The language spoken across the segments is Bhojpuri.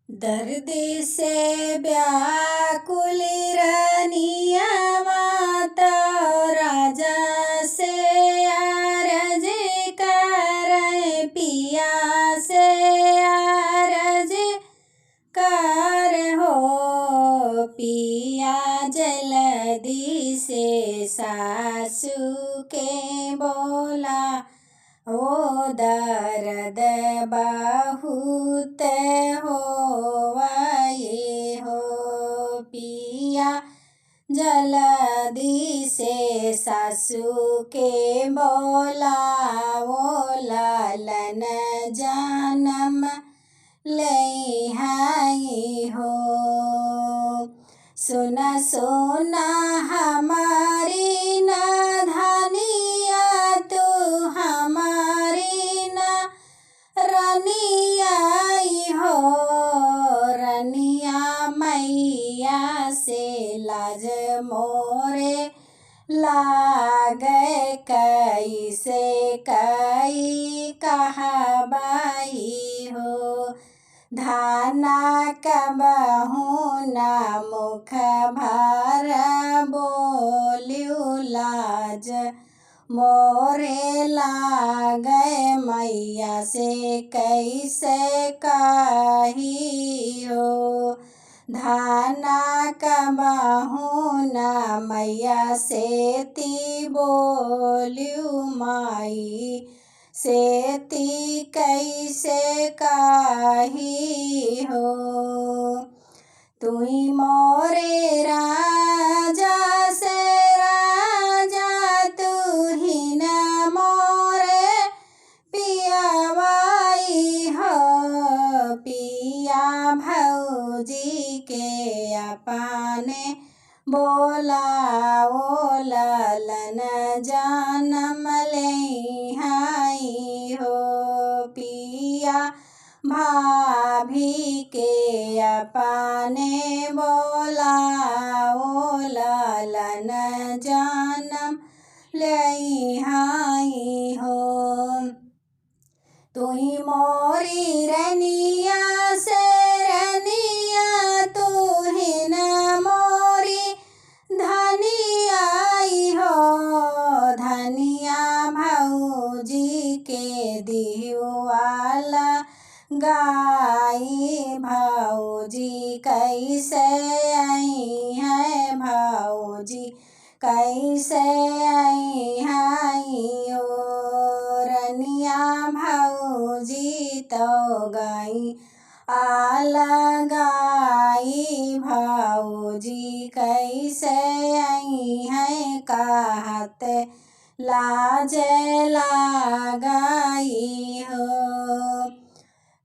दर्द से व्याकुल रनिया माता राजा से अरज कर पिया से अरज कर हो पिया जल्दी से सासू के बोला ओ दर्द बहुत होवये हो पिया जल्दी से सासू के बोला ओ लालन जन्म ले आई हो। सुना सुना हमारी ना धनिया तू हमारी ना रनिया हो रनिया मैया से लाज मोरे लागे कैसे कई कहबाई हो धाना कबहू ना मुख भर बोलियो लाज मोरे लागे मैया से कैसे कही हो धाना कबहू ना मैया से ती बोलियो माई से ती कैसे कही हो। तुई मोरे राजा से राजा तू ही न मोरे पियावाई हो पिया भौजी के अपने बोला ओ लालन जन्म ले आई हो पिया भाभी के अपने बोला ओ लालन जन्म ले आई हो। तुही मोरी रनिया से रनिया तू ही न मोरी धनिया हो धनिया भौजी के दिहुआला गाई भौजी कैसे आई है भौजी कैसे आई है ओ रनिया भौजी तो गई गाई भौजी कैसे आई है कहत लाज लगाई हो।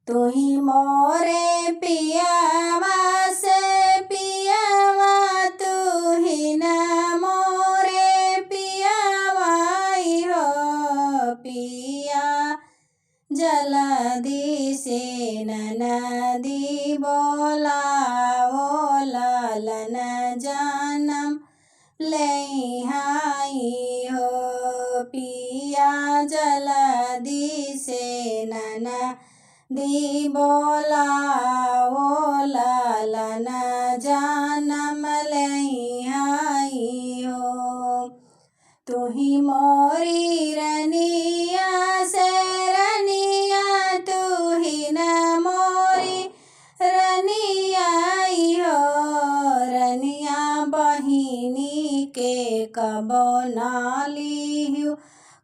तुही मोरे पियावा से पियावा तू ही न मोरे पियावाई हो पिया जल्दी से ननदी बोला ओ लालन जन्म ले आई हो पिया जल्दी से ननदी बोला ओ लालन जन्म ले आई हो। तुही मोरी रनिया से रनिया तू ही न मोरी रनिया हो रनिया बहिनी के कबो नाली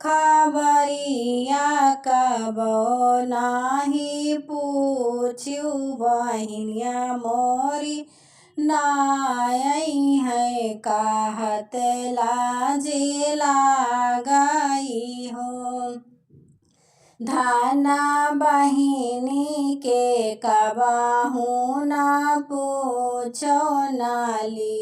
खबरिया कबो नाही पूछू बहिनिया मोरी नाई है कहत लाजे लगाई हो धाना बहिनी के कबहू ना पूछो नाली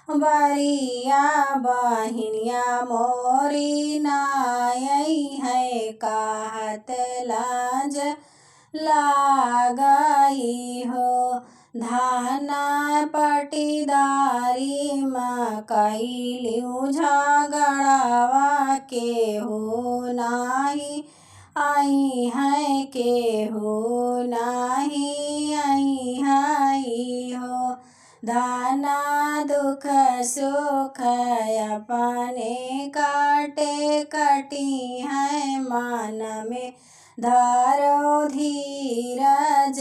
बरिया बहिनिया मोरी नाई है कहत लाज लगाई हो धाना पटीदारी मकई लिऊ झगड़ावा के हो नाही आई है के हो नाही दाना दुख सुख अपने काटे कटी है, मान में धारो धीरज